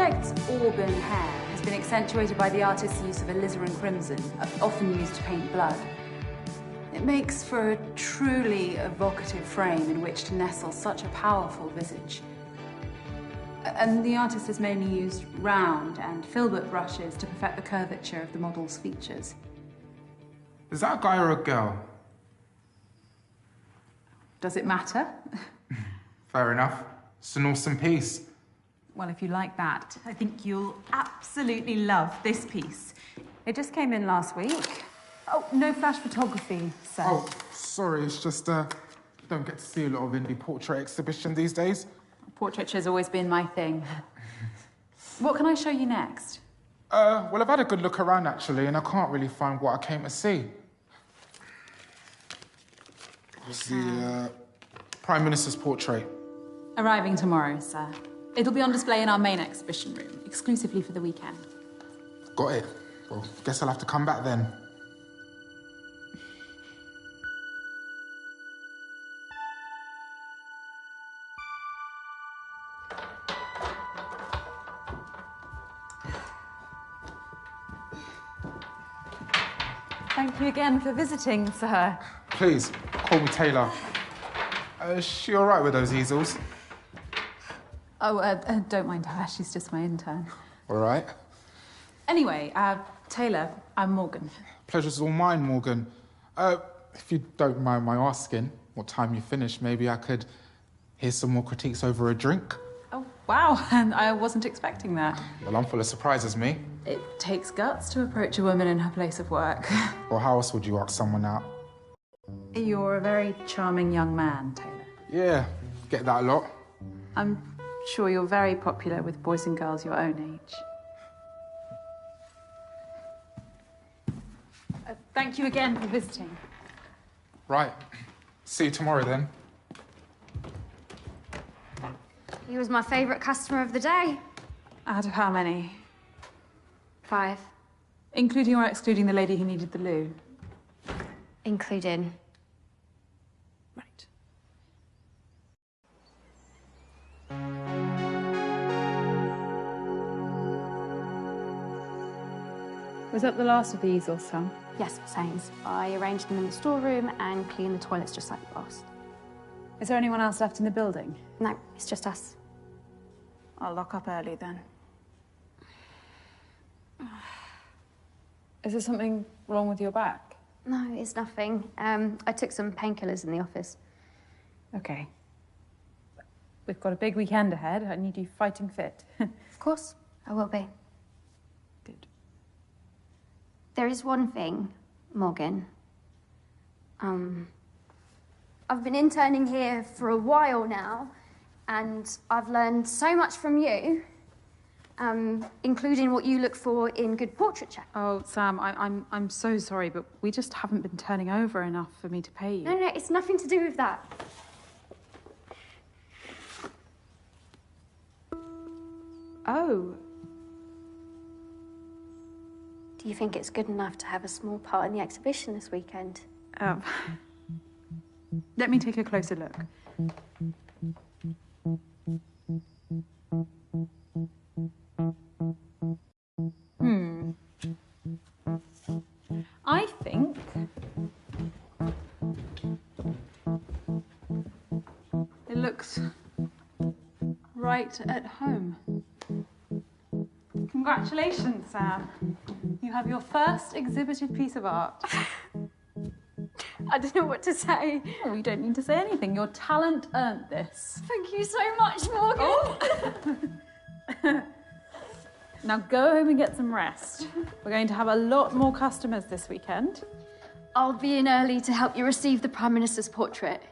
subject's auburn hair has been accentuated by the artist's use of alizarin crimson, often used to paint blood. It makes for a truly evocative frame in which to nestle such a powerful visage. And the artist has mainly used round and filbert brushes to perfect the curvature of the model's features. Is that a guy or a girl? Does it matter? Fair enough. It's an awesome piece. Well, if you like that, I think you'll absolutely love this piece. It just came in last week. Oh, no flash photography, sir. Oh, sorry, it's just, don't get to see a lot of indie portrait exhibitions these days. Portraiture's always been my thing. What can I show you next? Well, I've had a good look around, actually, and I can't really find what I came to see. It's the, Prime Minister's portrait. Arriving tomorrow, sir. It'll be on display in our main exhibition room, exclusively for the weekend. Got it. Well, guess I'll have to come back then. Thank you again for visiting, sir. Please, call me Taylor. Is she all right with those easels? Oh, don't mind her. She's just my intern. All right. Anyway, Taylor, I'm Morgan. Pleasure's all mine, Morgan. If you don't mind my asking, what time you finish, maybe I could hear some more critiques over a drink? Oh, wow. And I wasn't expecting that. Well, I'm full of surprises, me. It takes guts to approach a woman in her place of work. Well, how else would you ask someone out? You're a very charming young man, Taylor. Yeah, get that a lot. I'm sure you're very popular with boys and girls your own age. Thank you again for visiting. Right. See you tomorrow, then. He was my favourite customer of the day. Out of how many? 5. Including or excluding the lady who needed the loo? Including. Right. Was that the last of the easels, Sam? Yes, Miss Haynes. I arranged them in the storeroom and cleaned the toilets just like you asked. Is there anyone else left in the building? No, it's just us. I'll lock up early then. Is there something wrong with your back? No, it's nothing. I took some painkillers in the office. Okay. We've got a big weekend ahead. I need you fighting fit. Of course, I will be. Good. There is one thing, Morgan. I've been interning here for a while now, and I've learned so much from you, including what you look for in good portraiture. Oh, Sam, I'm so sorry, but we just haven't been turning over enough for me to pay you. No, it's nothing to do with that. Oh. Do you think it's good enough to have a small part in the exhibition this weekend? Let me take a closer look. I think it looks right at home. Congratulations, Sam. You have your first exhibited piece of art. I don't know what to say. Oh, you don't need to say anything. Your talent earned this. Thank you so much, Morgan. Oh. Now go home and get some rest. We're going to have a lot more customers this weekend. I'll be in early to help you receive the Prime Minister's portrait.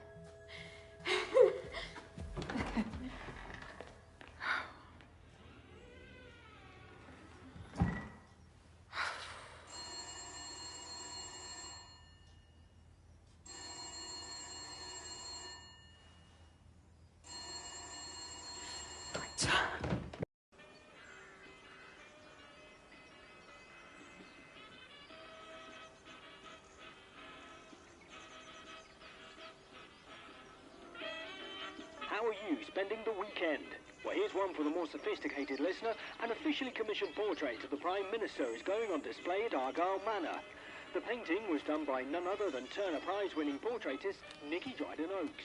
how are you spending the weekend? Well, here's one for the more sophisticated listener. An officially commissioned portrait of the Prime Minister is going on display at Argyle Manor. The painting was done by none other than Turner Prize-winning portraitist Nicky Dryden-Oakes.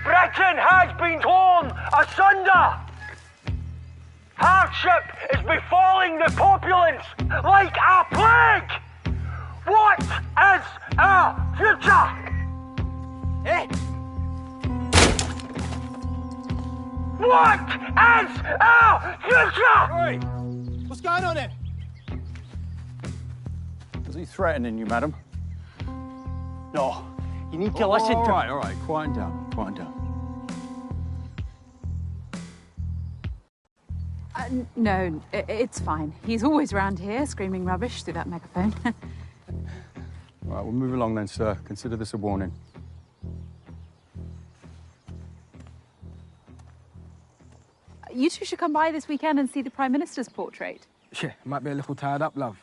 Britain has been torn asunder! Hardship is befalling the populace like a plague! What is our future? Hey! What is our future? Oi! What's going on there? Is he threatening you, madam? No, you need to listen to... All right, quiet down, quiet down. No, it's fine. He's always round here, screaming rubbish through that megaphone. All right, we'll move along then, sir. Consider this a warning. You two should come by this weekend and see the Prime Minister's portrait. Yeah, might be a little tired up, love.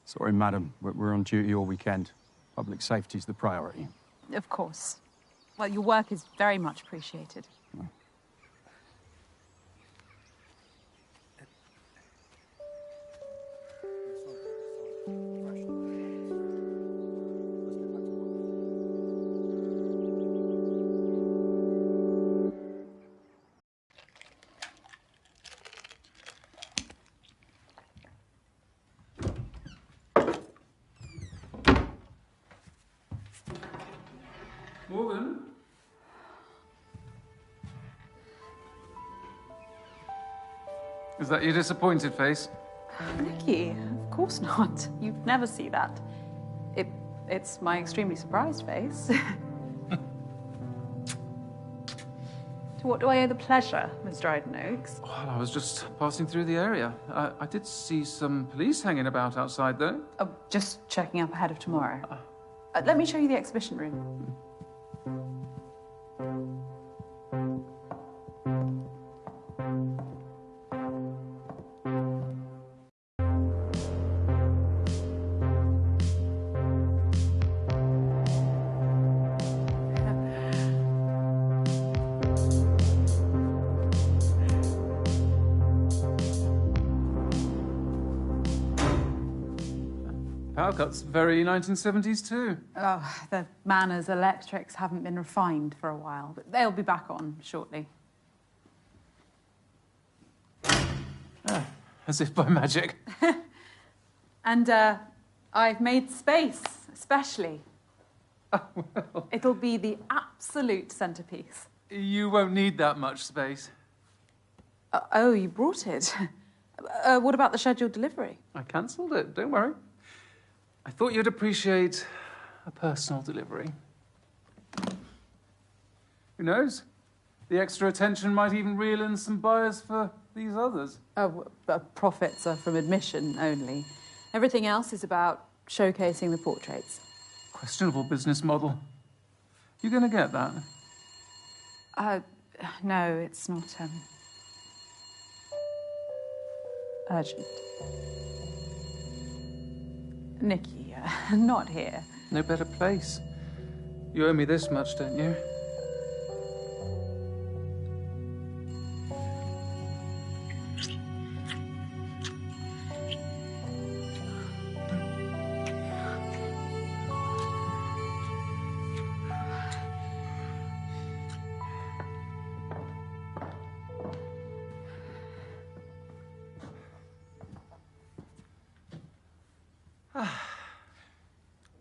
Sorry, madam, we're on duty all weekend. Public safety's the priority. Of course. Well, your work is very much appreciated. Morgan? Is that your disappointed face? Nicky, of course not. You'd never see that. It's my extremely surprised face. To what do I owe the pleasure, Miss Dryden-Oakes? Well, I was just passing through the area. I did see some police hanging about outside, though. Oh, just checking up ahead of tomorrow. Let me show you the exhibition room. Power cuts, very 1970s too. Oh, the Manor's electrics haven't been refined for a while, but they'll be back on shortly. As if by magic. And I've made space, especially. Oh, well. It'll be the absolute centerpiece. You won't need that much space. Oh, you brought it. What about the scheduled delivery? I cancelled it, don't worry. I thought you'd appreciate a personal delivery. Who knows? The extra attention might even reel in some buyers for these others. Oh, profits are from admission only. Everything else is about showcasing the portraits. Questionable business model. You gonna get that? No, it's not, urgent. Nicky, not here. No better place. You owe me this much, don't you?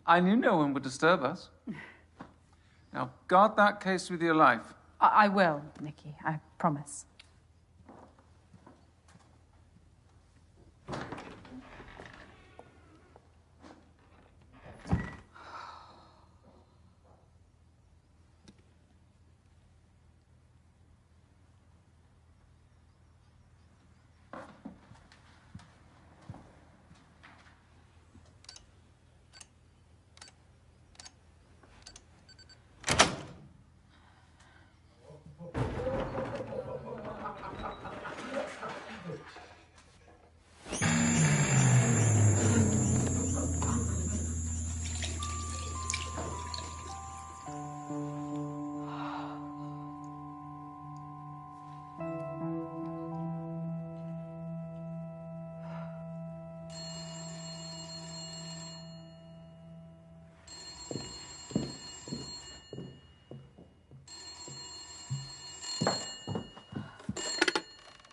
I knew no one would disturb us. Now, guard that case with your life. I will, Nicky, I promise.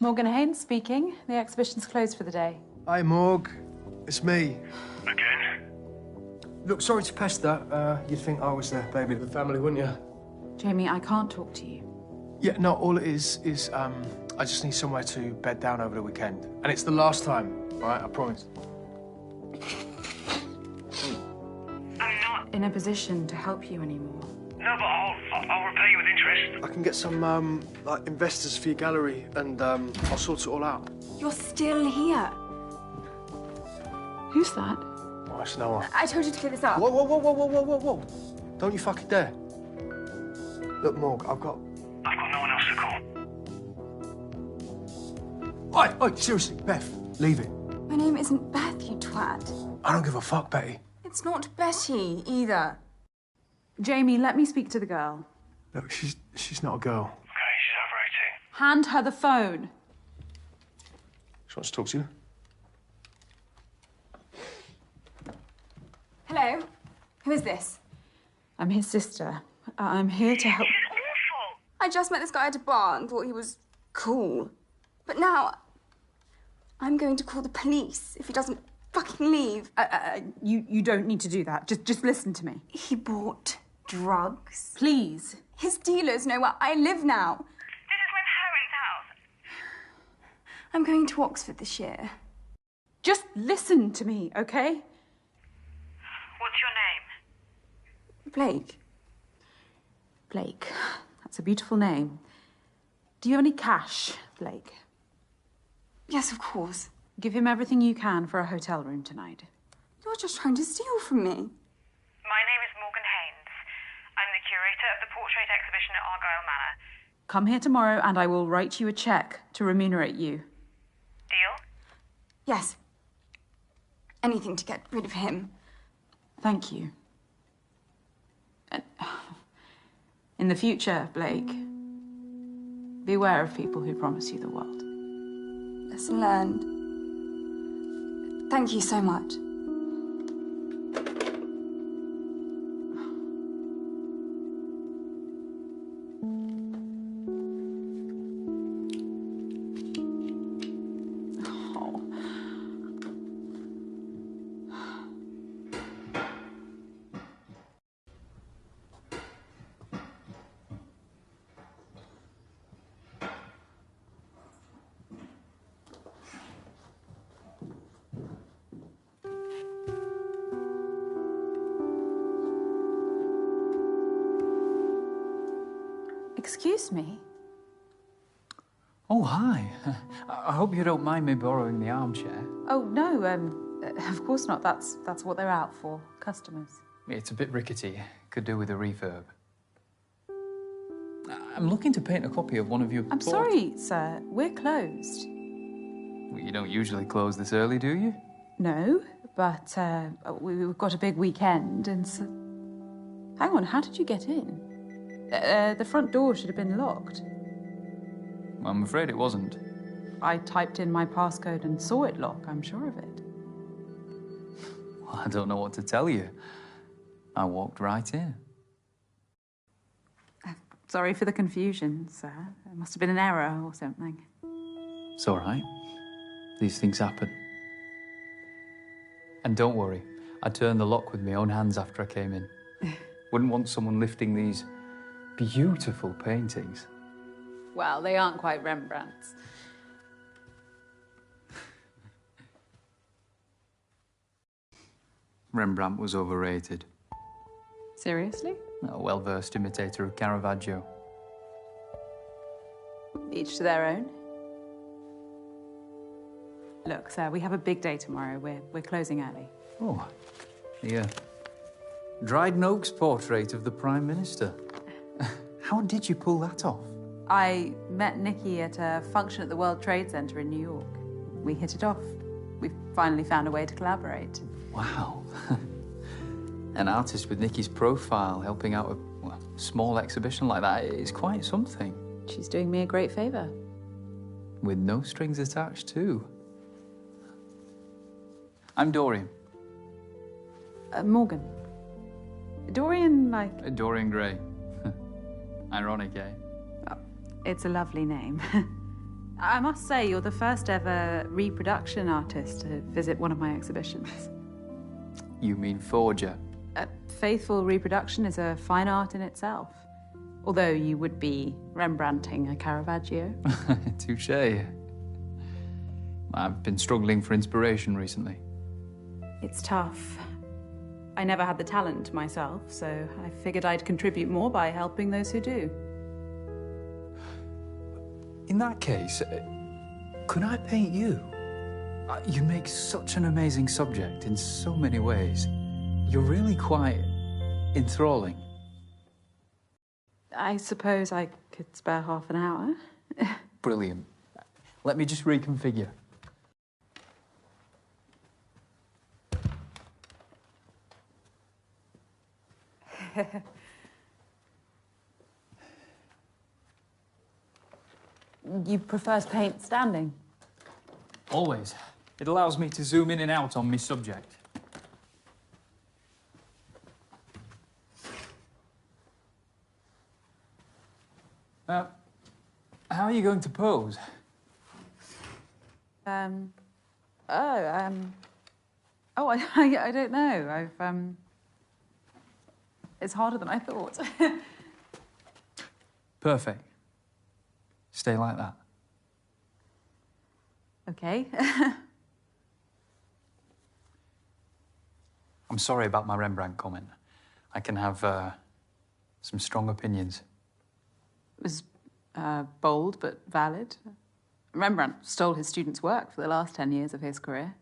Morgan Haynes speaking. The exhibition's closed for the day. Hi, Morg. It's me. Again? Look, sorry to pester. You'd think I was the baby of the family, wouldn't you? Jamie, I can't talk to you. Yeah, no, all it is I just need somewhere to bed down over the weekend. And it's the last time, all right? I promise. I'm not. In a position to help you anymore. No, but I'll repay you with interest. I can get some, like, investors for your gallery, and, I'll sort it all out. You're still here. Who's that? Oh, it's Noah. I told you to clear this up. Whoa, whoa, whoa, whoa, whoa, whoa, whoa, whoa. Don't you fucking dare. Look, Morg, I've got no one else to call. Oi, seriously, Beth, leave it. My name isn't Beth, you twat. I don't give a fuck, Betty. It's not Betty, either. Jamie, let me speak to the girl. Look, she's not a girl. Okay, she's over 18. Hand her the phone. She wants to talk to you. Hello? Who is this? I'm his sister. I'm here to help. Awful! I just met this guy at a bar and thought he was cool. But now, I'm going to call the police if he doesn't fucking leave. You don't need to do that. Just listen to me. He bought drugs. Please. His dealers know where I live now. This is my parents' house. I'm going to Oxford this year. Just listen to me, okay? What's your name? Blake. Blake. That's a beautiful name. Do you have any cash, Blake? Yes, of course. Give him everything you can for a hotel room tonight. You're just trying to steal from me. My name is Morgan Haynes. I'm the curator of the portrait exhibition at Argyle Manor. Come here tomorrow and I will write you a cheque to remunerate you. Deal? Yes. Anything to get rid of him. Thank you. And in the future, Blake, beware of people who promise you the world. Lesson learned. Thank you so much. Excuse me? Oh, hi. I hope you don't mind me borrowing the armchair. Oh, no, of course not. That's what they're out for, customers. It's a bit rickety. Could do with a refurb. I'm looking to paint a copy of one of your... I'm sorry, sir. We're closed. Well, you don't usually close this early, do you? No, but we've got a big weekend and so... Hang on, how did you get in? The front door should have been locked. I'm afraid it wasn't. I typed in my passcode and saw it lock, I'm sure of it. Well, I don't know what to tell you. I walked right in. Sorry for the confusion, sir. There must have been an error or something. It's all right. These things happen. And don't worry, I turned the lock with my own hands after I came in. Wouldn't want someone lifting these beautiful paintings. Well, they aren't quite Rembrandt's. Rembrandt was overrated. Seriously? A well-versed imitator of Caravaggio. Each to their own. Look, sir, we have a big day tomorrow. We're closing early. Oh, the Dryden Oak's portrait of the Prime Minister. How did you pull that off? I met Nikki at a function at the World Trade Center in New York. We hit it off. We've finally found a way to collaborate. Wow. An artist with Nikki's profile helping out a small exhibition like that is quite something. She's doing me a great favor. With no strings attached, too. I'm Dorian. Morgan. Dorian, like... Dorian Gray. Ironic, eh? Oh, it's a lovely name. I must say, you're the first ever reproduction artist to visit one of my exhibitions. You mean forger? Faithful reproduction is a fine art in itself. Although you would be Rembrandting a Caravaggio. Touché. I've been struggling for inspiration recently. It's tough. I never had the talent myself, so I figured I'd contribute more by helping those who do. In that case, could I paint you? You make such an amazing subject in so many ways. You're really quite enthralling. I suppose I could spare half an hour. Brilliant. Let me just reconfigure. You prefer to paint standing? Always. It allows me to zoom in and out on my subject. How are you going to pose? I don't know. It's harder than I thought. Perfect. Stay like that. Okay. I'm sorry about my Rembrandt comment. I can have some strong opinions. It was bold but valid. Rembrandt stole his students' work for the last 10 years of his career.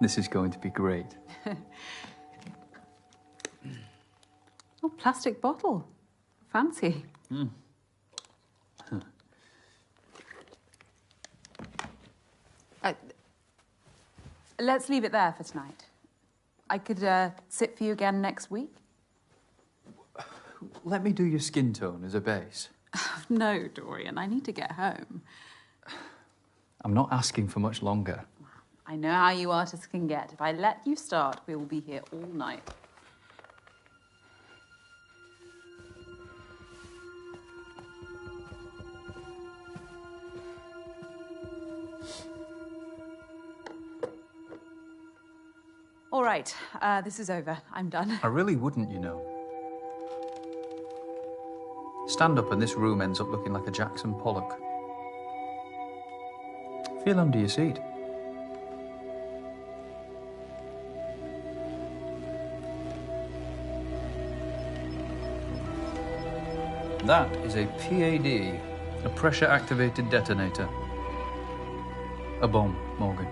This is going to be great. Oh, plastic bottle. Fancy. Let's leave it there for tonight. I could sit for you again next week. Let me do your skin tone as a base. No, Dorian, I need to get home. I'm not asking for much longer. I know how you artists can get. If I let you start, we will be here all night. All right, this is over. I'm done. I really wouldn't, you know. Stand up and this room ends up looking like a Jackson Pollock. Feel under your seat. That is a PAD, a pressure-activated detonator. A bomb, Morgan.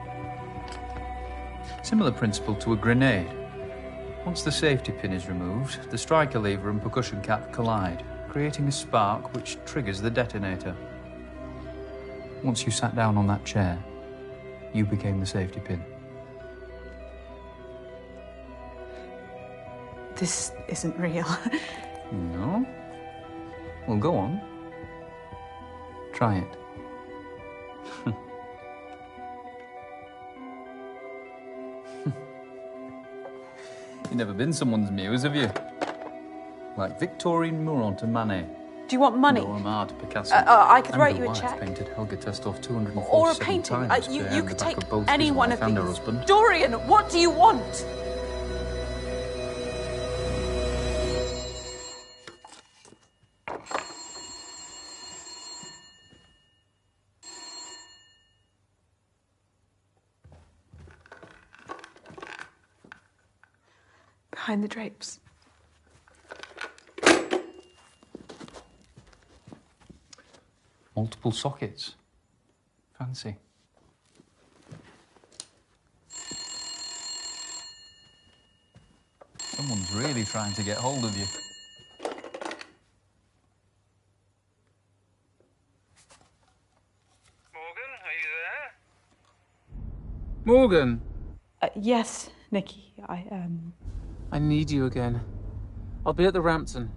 Similar principle to a grenade. Once the safety pin is removed, the striker lever and percussion cap collide, creating a spark which triggers the detonator. Once you sat down on that chair, you became the safety pin. This isn't real. No? Well, go on. Try it. You've never been someone's muse, have you? Like Victorine Murat to Manet. Do you want money? Dora to Picasso. I could write you a wife check. Painted Helga Testov 247 Or a painting. times. You could take both any his one wife of and her these. husband. Dorian, what do you want? Behind the drapes. Multiple sockets. Fancy. Someone's really trying to get hold of you. Morgan, are you there? Morgan, Yes, Nikki, I need you again. I'll be at the Rampton.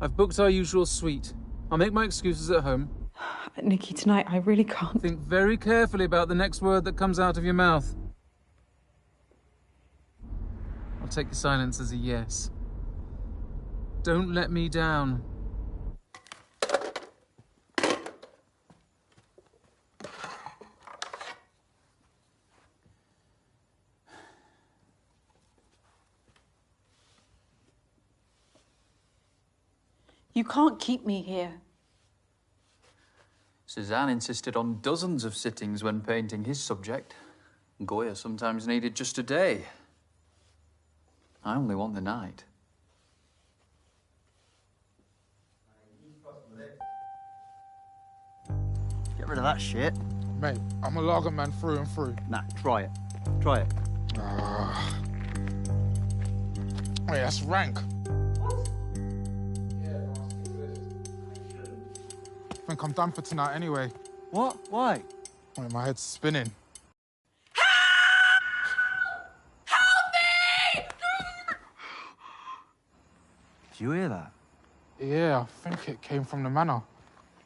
I've booked our usual suite. I'll make my excuses at home. Nikki, tonight I really can't. Think very carefully about the next word that comes out of your mouth. I'll take your silence as a yes. Don't let me down. You can't keep me here. Suzanne insisted on dozens of sittings when painting his subject. Goya sometimes needed just a day. I only want the night. Get rid of that shit. Mate, I'm a lager man through and through. Nah, try it. Try it. Wait, that's rank. I think I'm done for tonight anyway. What? Why? Wait, my head's spinning. Did you hear that? Yeah, I think it came from the manor.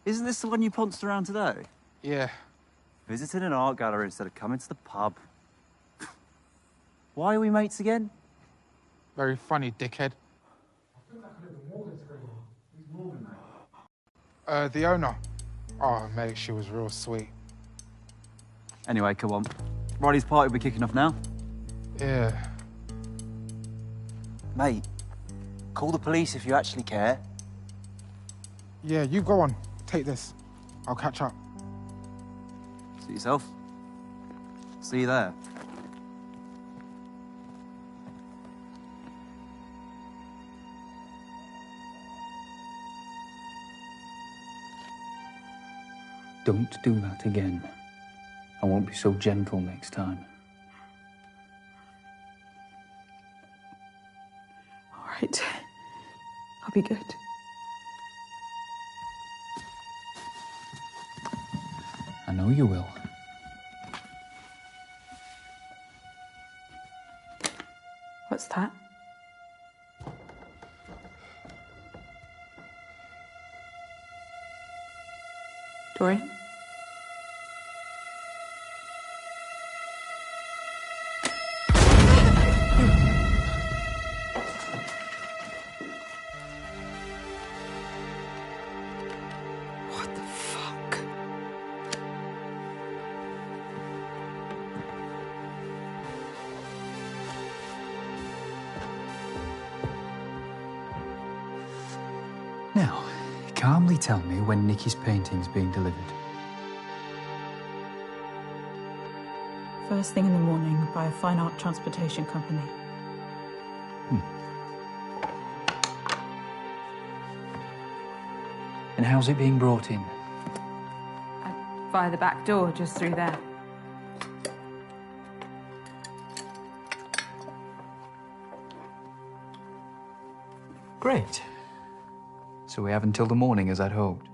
Isn't this the one you pounced around today? Yeah. Visiting an art gallery instead of coming to the pub. Why are we mates again? Very funny, dickhead. The owner. Oh, mate, she was real sweet. Anyway, come on. Roddy's party will be kicking off now. Yeah. Mate, call the police if you actually care. Yeah, you go on. Take this. I'll catch up. Suit yourself. See you there. Don't do that again. I won't be so gentle next time. All right. I'll be good. I know you will. What's that? Dorian? What the fuck? Now, calmly tell me when Nikki's painting's being delivered. First thing in the morning by a fine art transportation company. And how's it being brought in? Via the back door, just through there. Great. So we have until the morning as I'd hoped.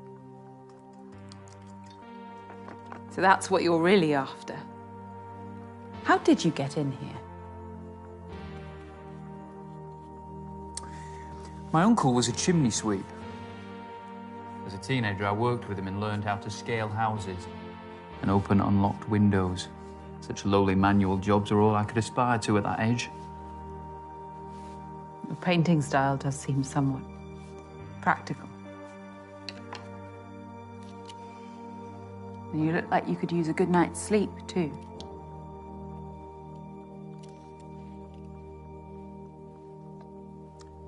So that's what you're really after. How did you get in here? My uncle was a chimney sweep. As a teenager, I worked with him and learned how to scale houses and open unlocked windows. Such lowly manual jobs are all I could aspire to at that age. Your painting style does seem somewhat practical. And you look like you could use a good night's sleep, too.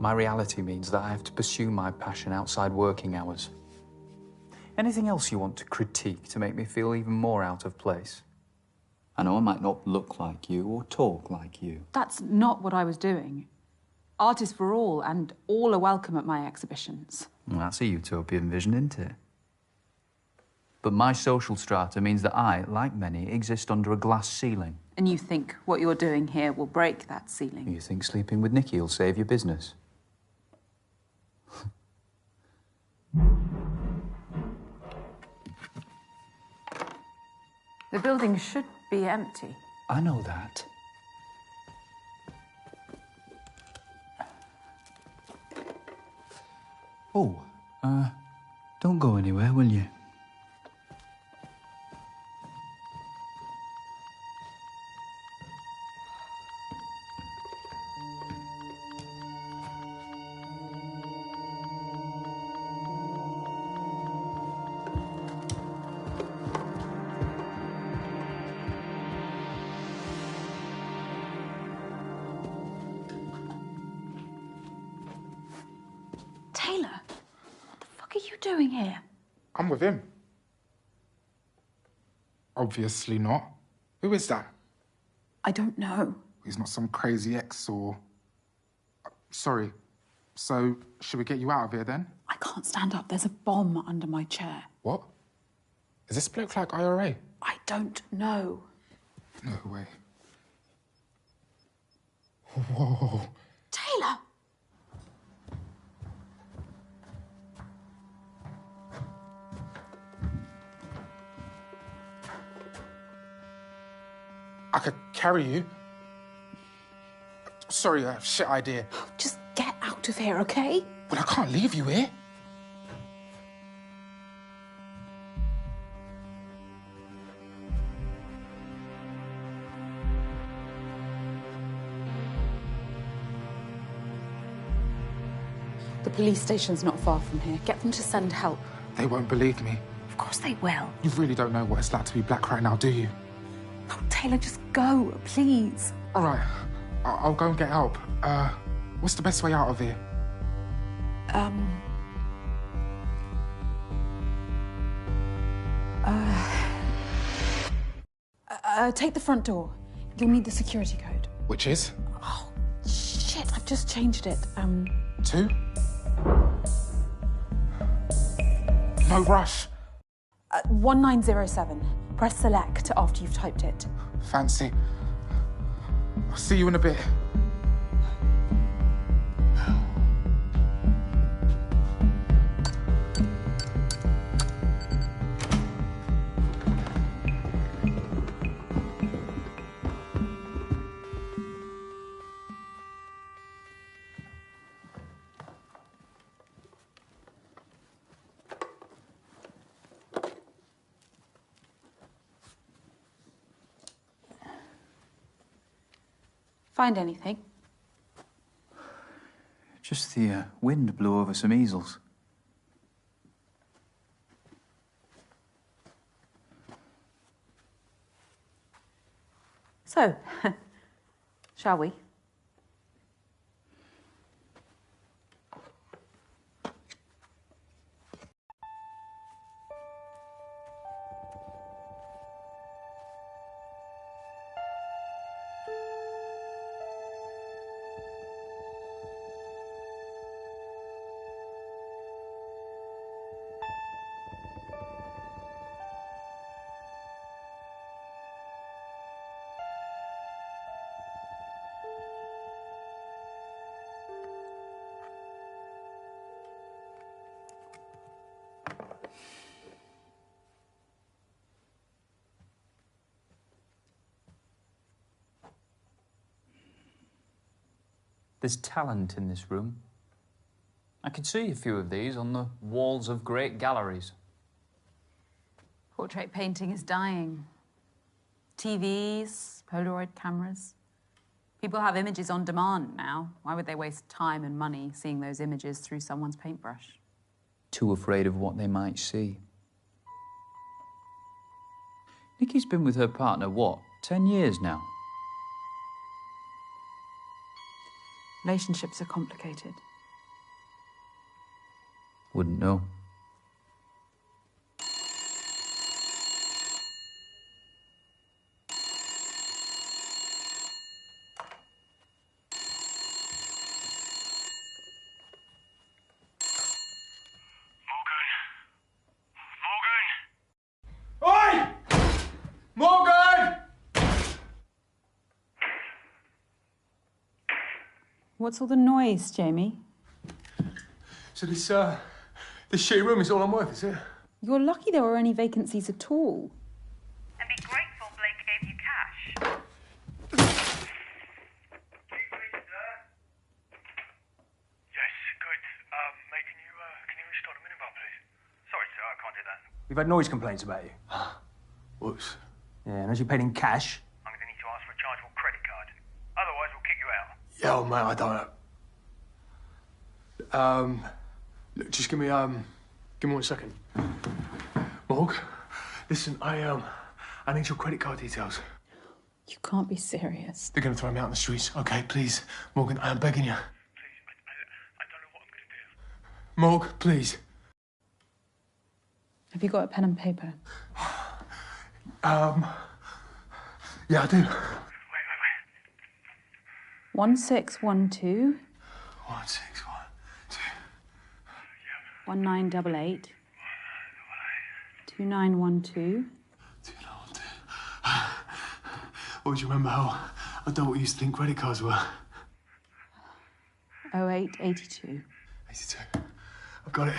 My reality means that I have to pursue my passion outside working hours. Anything else you want to critique to make me feel even more out of place? I know I might not look like you or talk like you. That's not what I was doing. Artists for all, and all are welcome at my exhibitions. Well, that's a utopian vision, isn't it? But my social strata means that I, like many, exist under a glass ceiling. And you think what you're doing here will break that ceiling? You think sleeping with Nikki will save your business? The building should be empty. I know that. Oh, don't go anywhere, will you? Taylor, what the fuck are you doing here? I'm with him. Obviously not. Who is that? I don't know. He's not some crazy ex or... Sorry. So, should we get you out of here then? I can't stand up. There's a bomb under my chair. What? Is this bloke like IRA? I don't know. No way. Whoa. Taylor! I could carry you. Sorry, shit idea. Just get out of here, okay? But I can't leave you here. The police station's not far from here. Get them to send help. They won't believe me. Of course they will. You really don't know what it's like to be black right now, do you? Oh, Taylor, just go, please. All right, I'll go and get help. What's the best way out of here? Take the front door. You'll need the security code. Which is? Oh, shit, I've just changed it. 2? No rush. 1907. Press select after you've typed it. Fancy. I'll see you in a bit. Find anything? Just the wind blew over some easels. So, shall we? There's talent in this room. I can see a few of these on the walls of great galleries. Portrait painting is dying. TVs, Polaroid cameras. People have images on demand now. Why would they waste time and money seeing those images through someone's paintbrush? Too afraid of what they might see. Nikki's been with her partner, what, 10 years now? Relationships are complicated. Wouldn't know. What's all the noise, Jamie? So this shitty room is all I'm worth, is it? You're lucky there were any vacancies at all. And be grateful Blake gave you cash. Yes, good. Mate, can you restart the minibar, please? Sorry, sir, I can't do that. We've had noise complaints about you. Whoops. Yeah, and as you paid in cash... I'm going to need to ask for a chargeable credit card. Otherwise, we'll kick you out. Yeah, oh, mate, I don't know. Look, just give me 1 second. Morg, listen, I need your credit card details. You can't be serious. They're going to throw me out in the streets. Okay, please. Morgan, I am begging you. Please, I don't know what I'm going to do. Morg, please. Have you got a pen and paper? Yeah, I do. Wait. 1612 1612 1988 2912. Always remember how adult used to think credit cards were. 0882. 82. I've got it.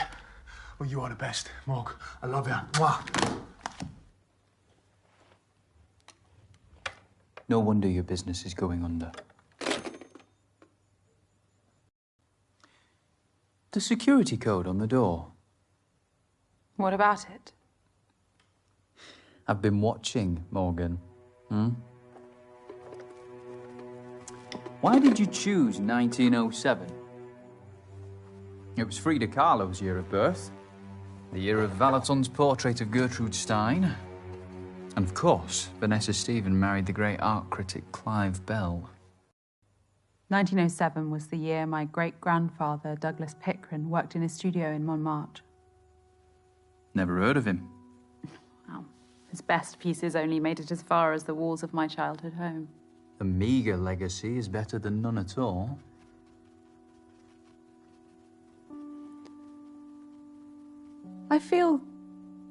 Well, you are the best, Morg. I love you. Mwah. No wonder your business is going under. The security code on the door. What about it? I've been watching, Morgan. Why did you choose 1907? It was Frida Kahlo's year of birth, the year of Valaton's portrait of Gertrude Stein, and of course, Vanessa Stephen married the great art critic Clive Bell. 1907 was the year my great-grandfather, Douglas Pickren, worked in his studio in Montmartre. Never heard of him. Well, his best pieces only made it as far as the walls of my childhood home. A meagre legacy is better than none at all. I feel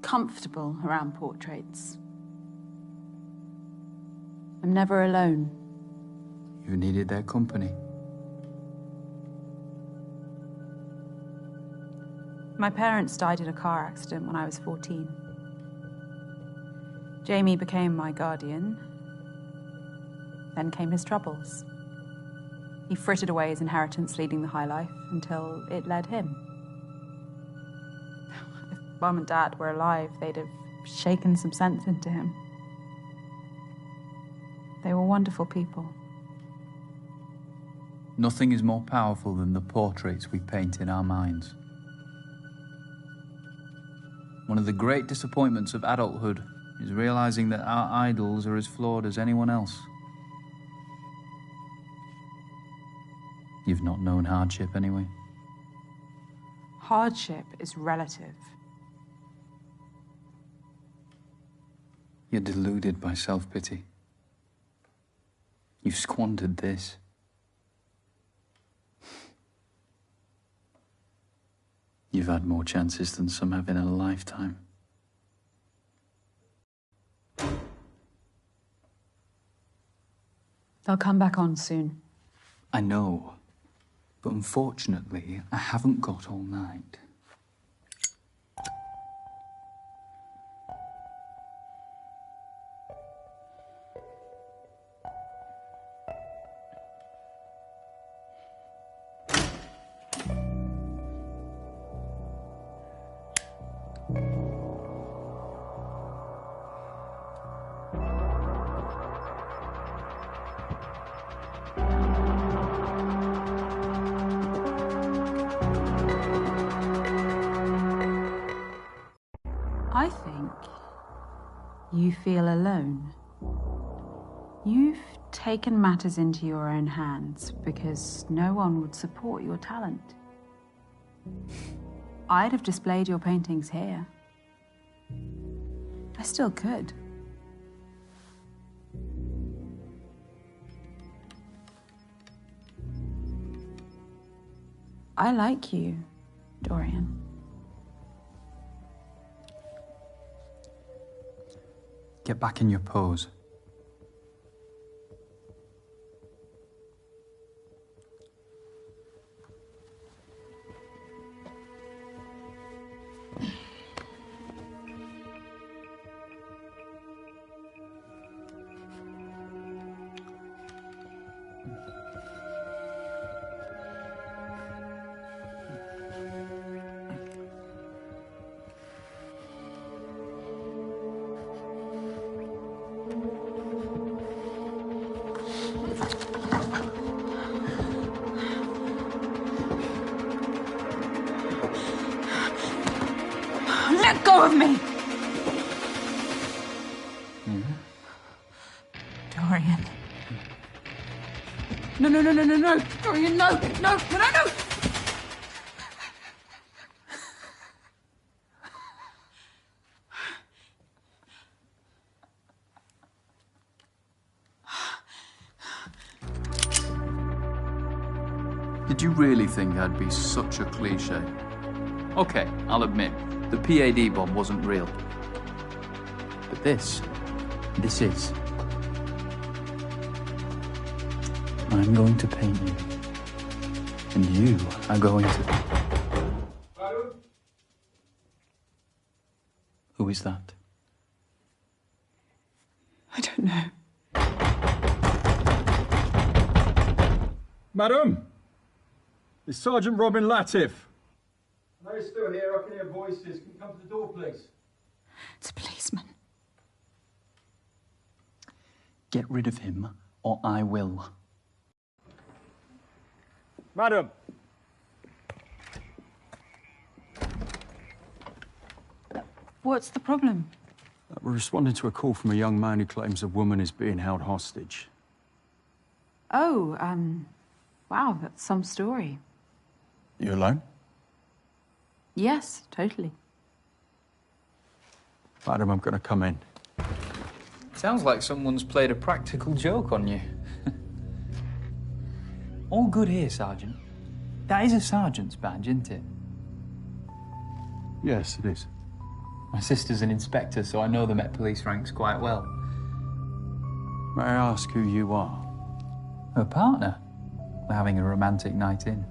comfortable around portraits. I'm never alone. You needed their company. My parents died in a car accident when I was 14. Jamie became my guardian. Then came his troubles. He frittered away his inheritance leading the high life until it led him. If Mum and Dad were alive, they'd have shaken some sense into him. They were wonderful people. Nothing is more powerful than the portraits we paint in our minds. One of the great disappointments of adulthood is realizing that our idols are as flawed as anyone else. You've not known hardship anyway. Hardship is relative. You're deluded by self-pity. You've squandered this. You've had more chances than some have in a lifetime. They'll come back on soon. I know, but unfortunately, I haven't got all night. I think you feel alone. You've taken matters into your own hands because no one would support your talent. I'd have displayed your paintings here. I still could. I like you, Dorian. Get back in your pose. go of me! Dorian. No. Dorian, no. Did you really think I'd be such a cliche? Okay, I'll admit, the PAD bomb wasn't real. But this is. I'm going to paint you. And you are going to... Who is that? I don't know. Madam, it's Sergeant Robin Latif. I know you're still here. I can hear voices. Can you come to the door, please? It's a policeman. Get rid of him, or I will. Madam. What's the problem? We're responding to a call from a young man who claims a woman is being held hostage. Oh, wow, that's some story. You alone? Yes, totally. Madam, I'm going to come in. Sounds like someone's played a practical joke on you. All good here, Sergeant. That is a sergeant's badge, isn't it? Yes, it is. My sister's an inspector, so I know the Met Police ranks quite well. May I ask who you are? Her partner. We're having a romantic night in.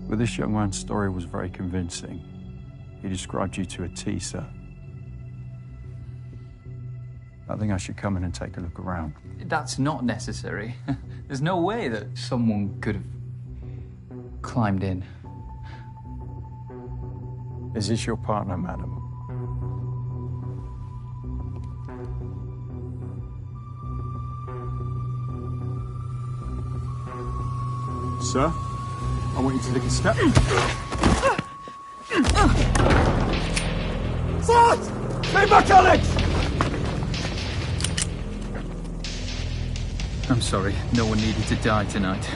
Well, this young man's story was very convincing. He described you to a T, sir. I think I should come in and take a look around. That's not necessary. There's no way that someone could have climbed in. Is this your partner, madam? Sir, I want you to take a step. Sir! Stay back, Alex! I'm sorry, no one needed to die tonight.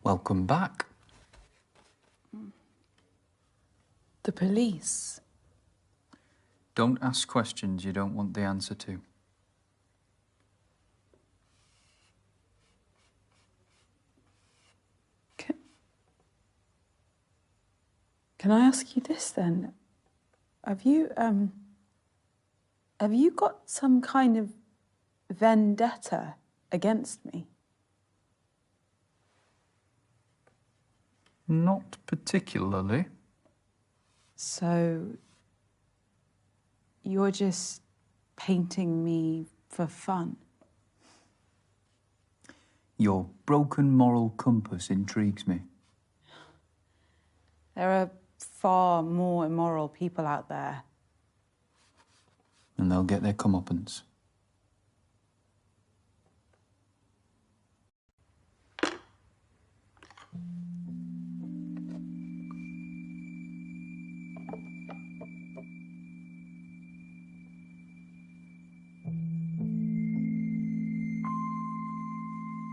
Welcome back. The police. Don't ask questions you don't want the answer to. Can I ask you this then? Have you got some kind of vendetta against me? Not particularly. So you're just painting me for fun? Your broken moral compass intrigues me. There are far more immoral people out there. And they'll get their comeuppance.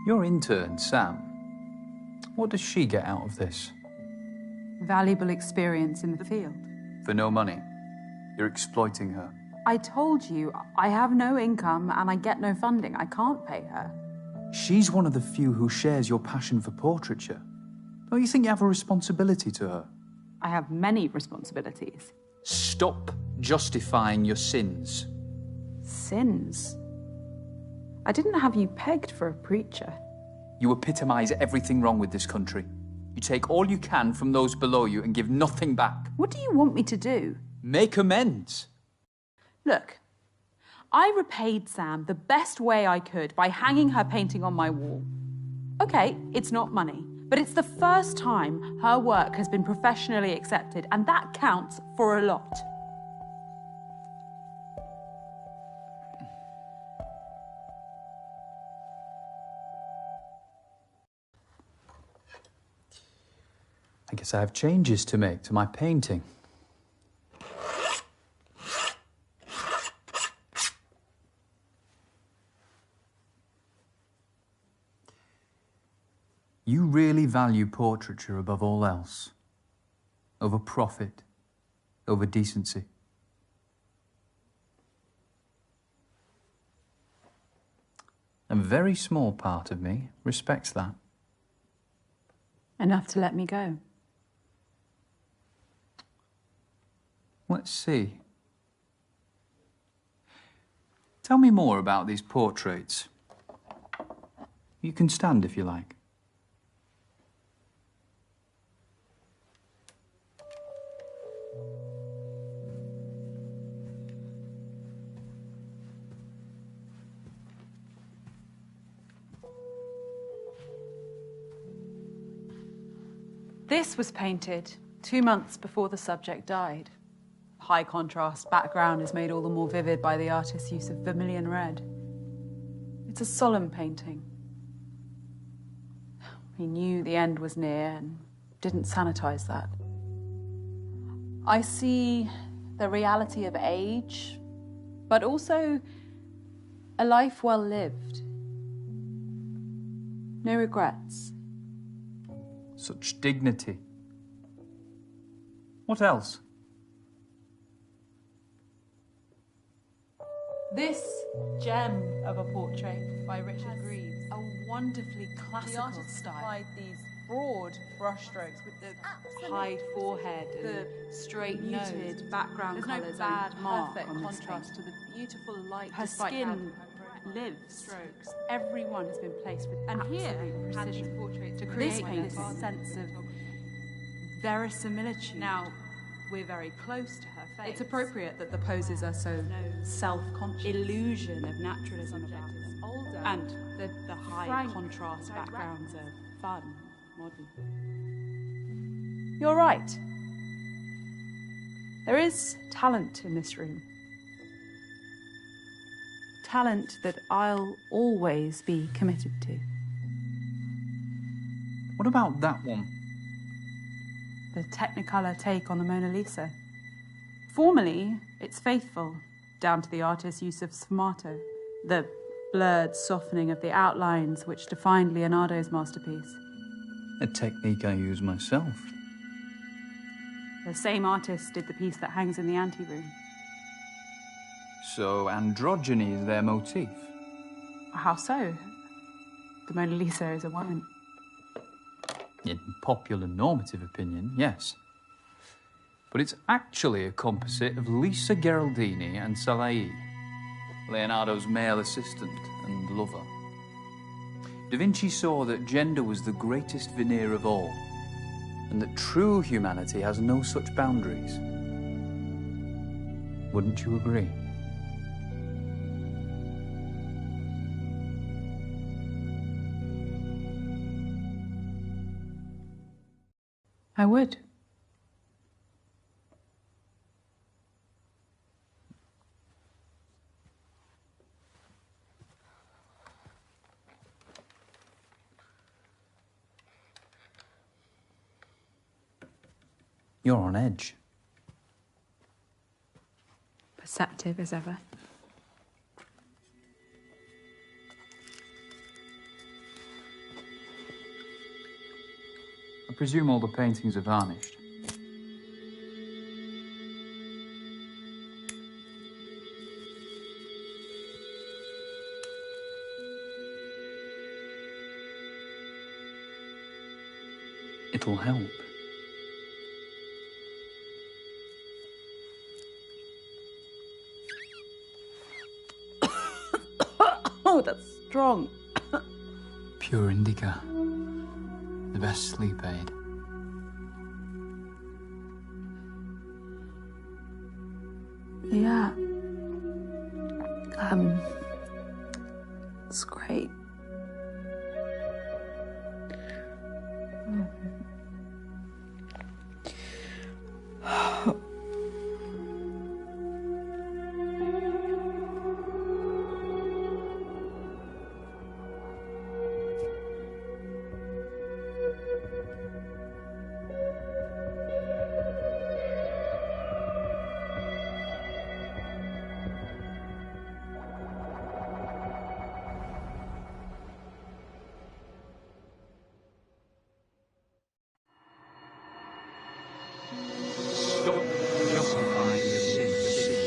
Your intern, Sam, what does she get out of this? Valuable experience in the field. For no money. You're exploiting her. I told you, I have no income and I get no funding. I can't pay her. She's one of the few who shares your passion for portraiture. Don't you think you have a responsibility to her? I have many responsibilities. Stop justifying your sins. Sins? I didn't have you pegged for a preacher. You epitomise everything wrong with this country. You take all you can from those below you and give nothing back. What do you want me to do? Make amends. Look, I repaid Sam the best way I could by hanging her painting on my wall. Okay, it's not money, but it's the first time her work has been professionally accepted, and that counts for a lot. I guess I have changes to make to my painting. You really value portraiture above all else? Over profit? Over decency? A very small part of me respects that. Enough to let me go. Let's see. Tell me more about these portraits. You can stand if you like. This was painted 2 months before the subject died. High contrast background is made all the more vivid by the artist's use of vermilion red. It's a solemn painting. He knew the end was near and didn't sanitize that. I see the reality of age, but also a life well lived. No regrets. Such dignity. What else? This gem of a portrait by Richard Greaves, a wonderfully classical style. Applied these broad brushstrokes with the high forehead and the straight muted background colours. There's no bad, perfect contrast to the beautiful light. Her skin lives. Strokes. Everyone has been placed with absolute precision to create this sense of verisimilitude. Now, we're very close to her face. It's appropriate that the poses are so self-conscious. Illusion of naturalism about it. Older. And the high contrast backgrounds are fun, modern. You're right. There is talent in this room. Talent that I'll always be committed to. What about that one? The Technicolor take on the Mona Lisa. Formally, it's faithful, down to the artist's use of sfumato, the blurred softening of the outlines which defined Leonardo's masterpiece. A technique I use myself. The same artist did the piece that hangs in the anteroom. So androgyny is their motif? How so? The Mona Lisa is a woman. In popular normative opinion, yes. But it's actually a composite of Lisa Gherardini and Salai, Leonardo's male assistant and lover. Da Vinci saw that gender was the greatest veneer of all, and that true humanity has no such boundaries. Wouldn't you agree? I would. You're on edge. Perceptive as ever. I presume all the paintings are varnished. It'll help. No, that's strong. Pure indica. The best sleep aid. Yeah. It's great. Stop justifying your sin for sin.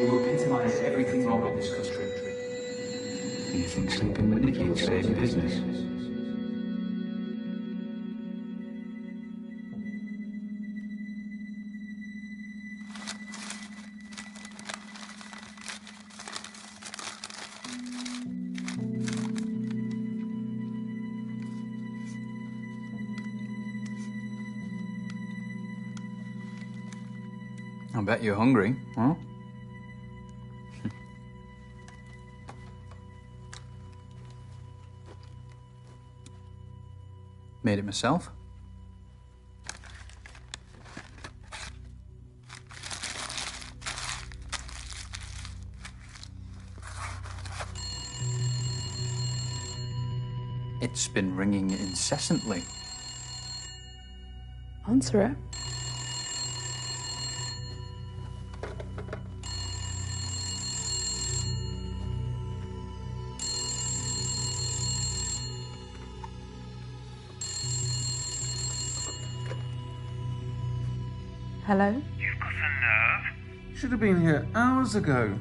You epitomise everything wrong with this country. You think sleeping with Nikki will save your business? I bet you're hungry, huh? Made it myself. It's been ringing incessantly. Answer it. Hello? You've got a nerve. Should have been here hours ago.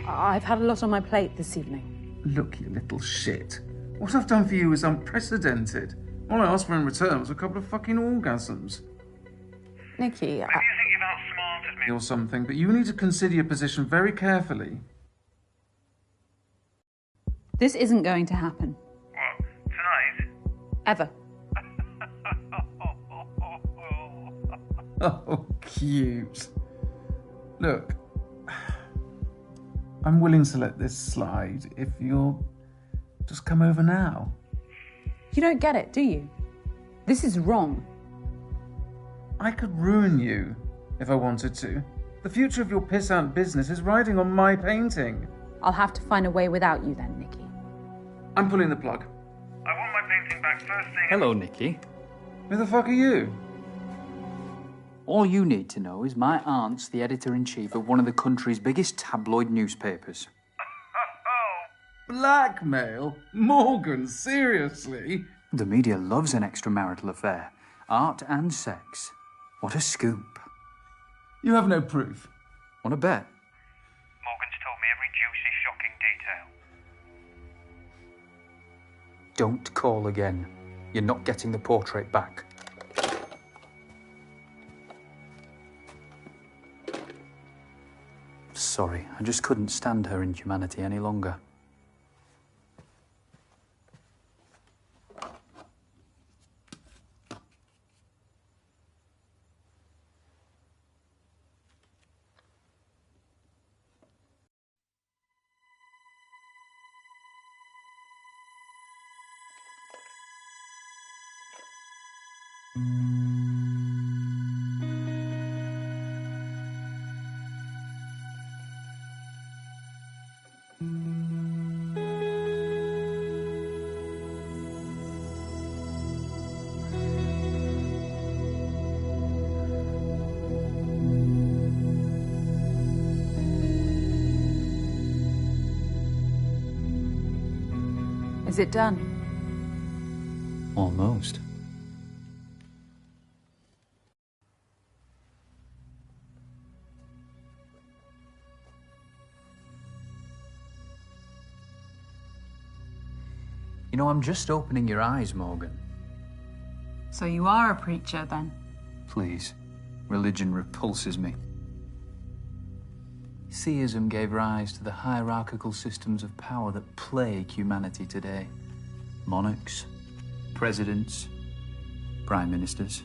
I've had a lot on my plate this evening. Look, you little shit. What I've done for you is unprecedented. All I asked for in return was a couple of fucking orgasms. Nikki, Maybe you think you've outsmarted me. Or something, but you need to consider your position very carefully. this isn't going to happen. What, tonight? Ever. Oh, cute. Look, I'm willing to let this slide if you'll just come over now. You don't get it, do you? This is wrong. I could ruin you if I wanted to. The future of your pissant business is riding on my painting. I'll have to find a way without you then, Nikki. I'm pulling the plug. I want my painting back first thing. Hello, Nikki. Who the fuck are you? All you need to know is my aunt's the editor-in-chief of one of the country's biggest tabloid newspapers. Blackmail? Morgan, seriously? The media loves an extramarital affair. Art and sex. What a scoop. You have no proof. Want to bet? Morgan's told me every juicy, shocking detail. Don't call again. You're not getting the portrait back. Sorry, I just couldn't stand her inhumanity any longer. Is it done? Almost. You know, I'm just opening your eyes, Morgan. So you are a preacher then? Please. Religion repulses me. Theism gave rise to the hierarchical systems of power that plague humanity today. Monarchs, presidents, prime ministers.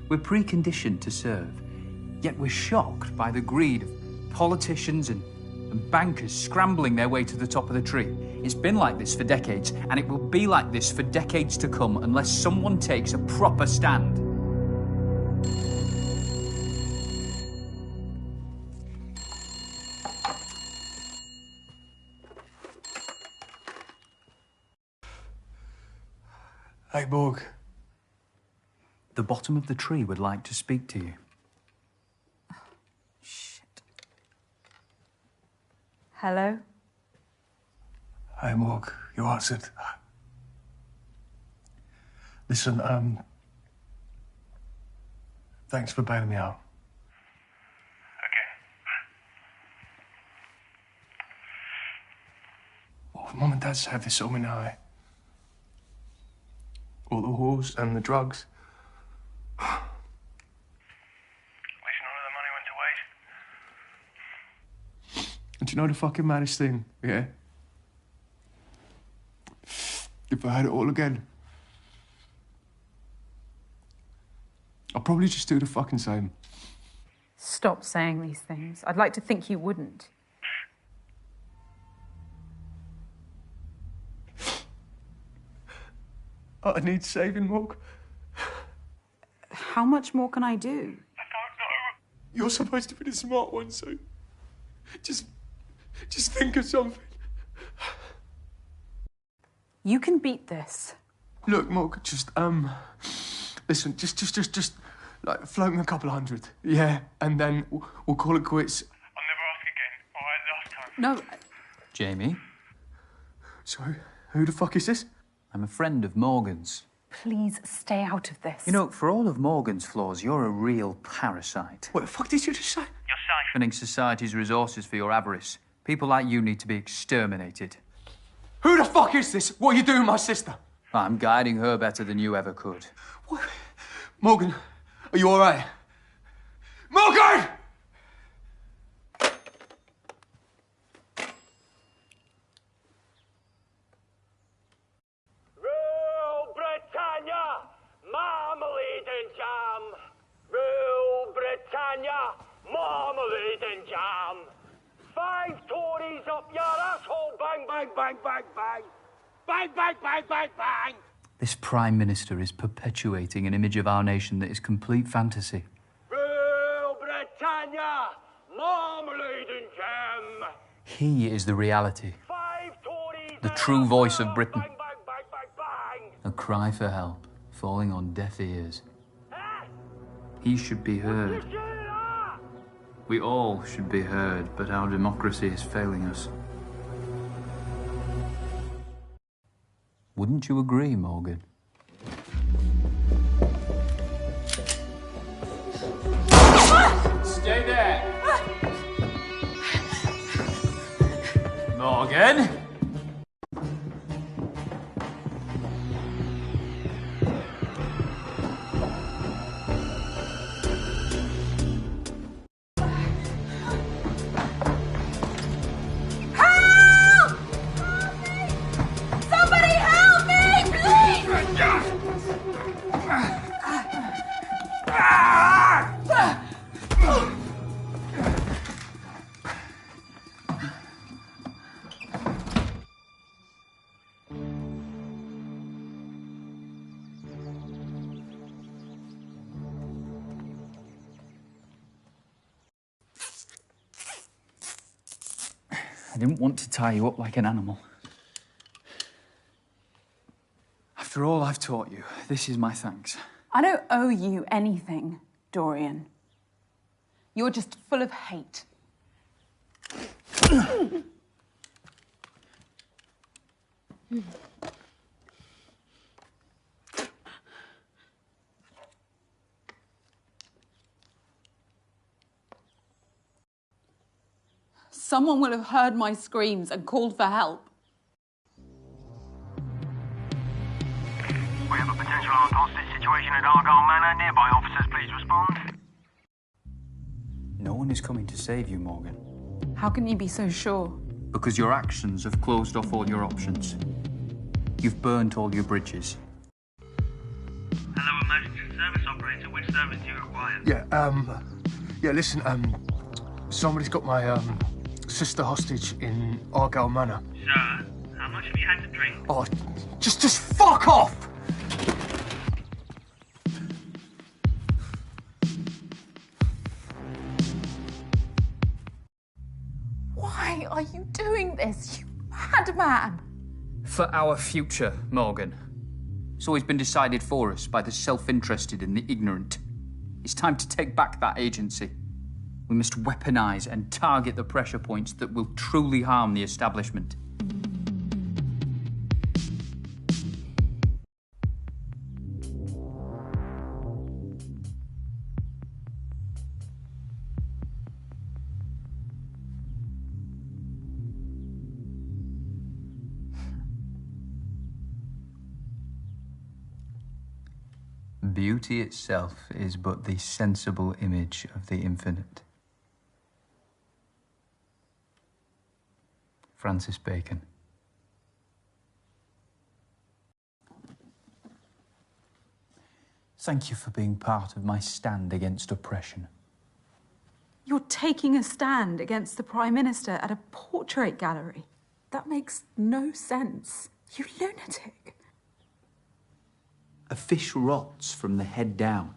We're preconditioned to serve, yet we're shocked by the greed of politicians and bankers scrambling their way to the top of the tree. It's been like this for decades, and it will be like this for decades to come unless someone takes a proper stand. Hey, Borg. The bottom of the tree would like to speak to you. Hello? Hey, Morg, you answered. Listen, thanks for bailing me out. Okay. Well, Mum and Dad have this all in eye. All the whores and the drugs. At least none of the money went to waste. And do you know the fucking maddest thing, yeah? If I had it all again, I'd probably just do the fucking same. Stop saying these things. I'd like to think you wouldn't. I need saving, Morg. How much more can I do? I don't know. You're supposed to be the smart one, so just think of something. You can beat this. Look, Morg, just listen, just like float me a couple of hundred, yeah, and then we'll call it quits. I'll never ask again. All right, last time. No. Jamie? Sorry, who the fuck is this? I'm a friend of Morgan's. Please stay out of this. You know, for all of Morgan's flaws, you're a real parasite. What the fuck did you just say? You're siphoning society's resources for your avarice. People like you need to be exterminated. Who the fuck is this? What are you doing with my sister? I'm guiding her better than you ever could. What? Morgan, are you all right? Morgan! Rule Britannia, marmalade and jam. Rule Britannia, marmalade and jam. 5 Tories up your asshole, bang, bang, bang, bang, bang. Bang, bang, bang, bang, bang. This Prime Minister is perpetuating an image of our nation that is complete fantasy. Rule Britannia, marmalade and jam. He is the reality. 5 Tories The true voice of Britain. bang, bang, bang, bang, bang. A cry for help, falling on deaf ears. He should be heard. We all should be heard, but our democracy is failing us. Wouldn't you agree, Morgan? Stay there! Morgan? I didn't want to tie you up like an animal. After all I've taught you, this is my thanks. I don't owe you anything, Dorian. You're just full of hate. Someone will have heard my screams and called for help. We have a potential armed hostage situation at Argyle Manor. Nearby officers, please respond. No one is coming to save you, Morgan. How can you be so sure? Because your actions have closed off all your options. You've burnt all your bridges. Hello, emergency service operator. Which service do you require? Yeah, listen, somebody's got my, sister hostage in Argyle Manor. Sir, how much have you had to drink? Oh, just fuck off! Why are you doing this, you madman? For our future, Morgan. It's always been decided for us by the self-interested and the ignorant. It's time to take back that agency. We must weaponize and target the pressure points that will truly harm the establishment. Beauty itself is but the sensible image of the infinite. Francis Bacon. Thank you for being part of my stand against oppression. You're taking a stand against the Prime Minister at a portrait gallery. That makes no sense. You lunatic. A fish rots from the head down.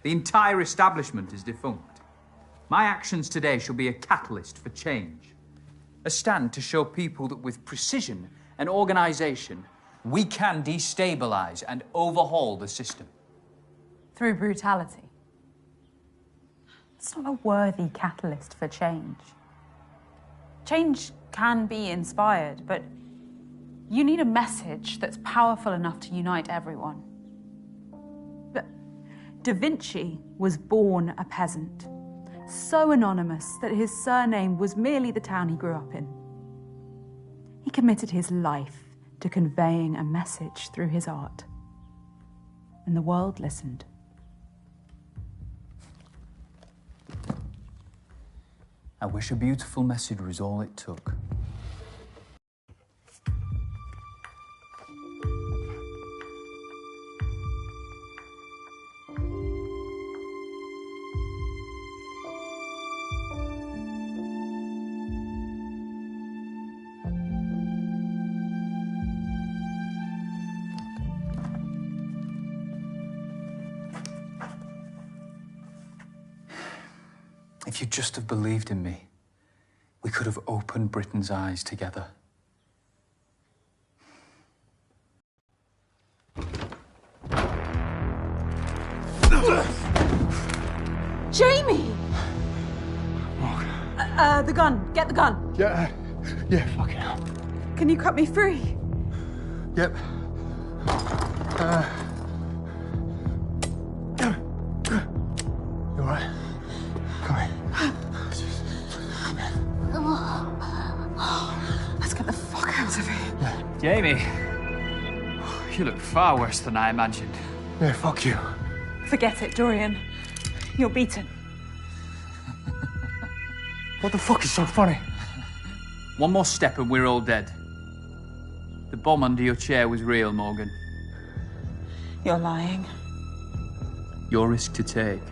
The entire establishment is defunct. My actions today shall be a catalyst for change. A stand to show people that with precision and organisation, we can destabilise and overhaul the system. Through brutality. It's not a worthy catalyst for change. Change can be inspired, but you need a message that's powerful enough to unite everyone. But Da Vinci was born a peasant, so anonymous that his surname was merely the town he grew up in. He committed his life to conveying a message through his art, and the world listened. I wish a beautiful message was all it took. If you'd just have believed in me, we could have opened Britain's eyes together. Jamie! The gun. Get the gun. Yeah, fucking hell. Can you cut me free? Yep. You all right? Come here. Let's get the fuck out of here. Yeah. Jamie, you look far worse than I imagined. Yeah, fuck you. Forget it, Dorian. You're beaten. What the fuck is so funny? One more step and we're all dead. The bomb under your chair was real, Morgan. You're lying. Your risk to take.